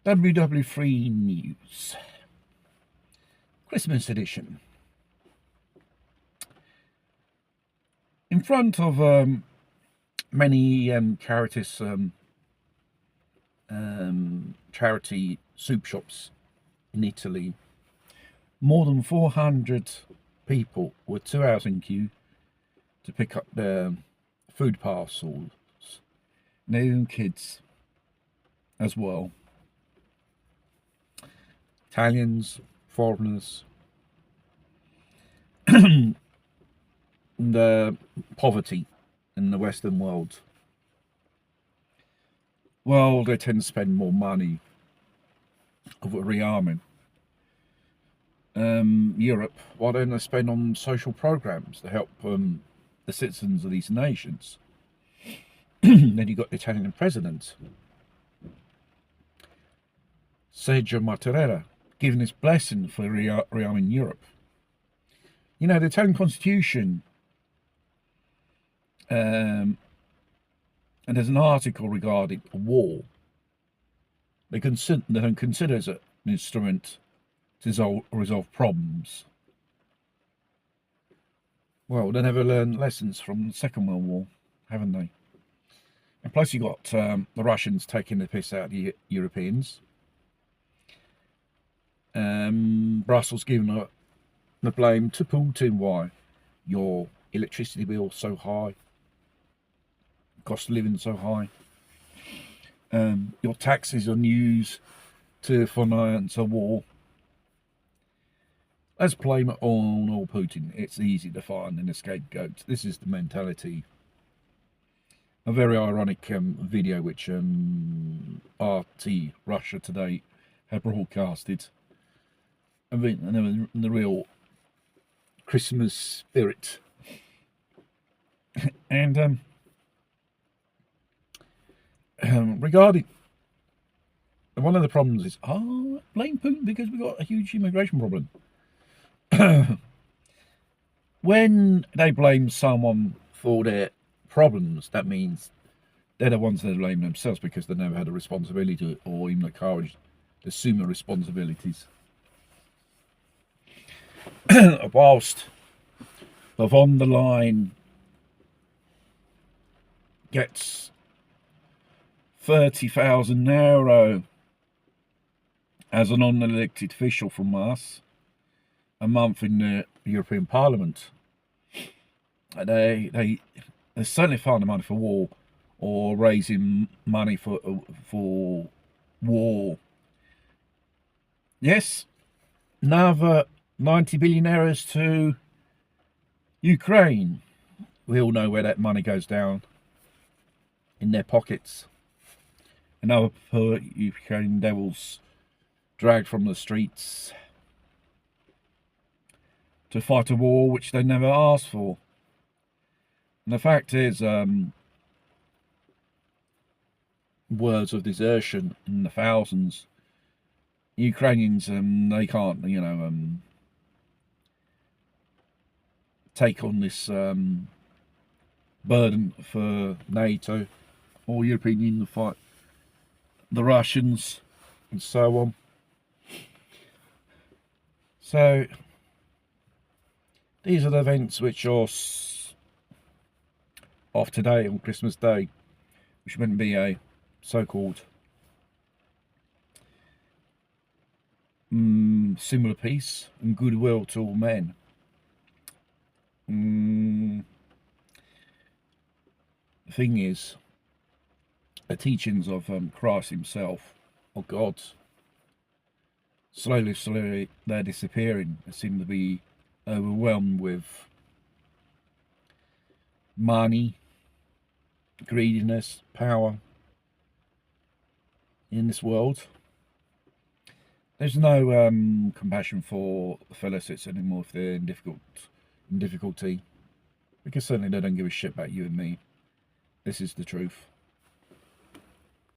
WW3 News, Christmas edition. In front of many charity soup shops in Italy, more than 400 people were 2 hours in queue to pick up their food parcels, and even kids as well. Italians, foreigners, the poverty in the Western world. Well, they tend to spend more money over rearming. Europe, why don't they spend on social programs to help the citizens of these nations? Then you got the Italian president, Sergio Mattarella, giving his blessing for rearming Europe. You know, the Italian constitution, and there's an article regarding war. They don't consider it an instrument to resolve problems. Well, they never learned lessons from the Second World War, haven't they? And plus you got the Russians taking the piss out of the Europeans. Brussels giving the blame to Putin. Why? Your electricity bill so high, cost of living so high, your taxes are used to finance a war. Let's blame it on Putin. It's easy to find an scapegoat. This is the mentality. A very ironic video which RT Russia Today had broadcasted. I mean, the real Christmas spirit. And regarding one of the problems is, blame Putin because we got a huge immigration problem. When they blame someone for their problems, that means they're the ones that blame themselves because they never had a responsibility to it, or even the courage to assume the responsibilities. Whilst the von der Leyen gets €30,000 as an unelected official from us, a month in the European Parliament, they certainly find the money for war, or raising money for war. Yes, another 90 billion euros to Ukraine. We all know where that money goes down, in their pockets. Another poor Ukrainian devils dragged from the streets to fight a war which they never asked for. And the fact is, words of desertion in the thousands. Ukrainians, they can't, take on this burden for NATO or European Union to fight the Russians and so on. So these are the events which are off today on Christmas Day, which meant to be a so-called similar peace and goodwill to all men. The thing is, the teachings of Christ himself, or God, slowly they're disappearing. They seem to be overwhelmed with money, greediness, power in this world. There's no compassion for fellow citizens anymore if they're in difficulty, because certainly they don't give a shit about you and me. This is the truth.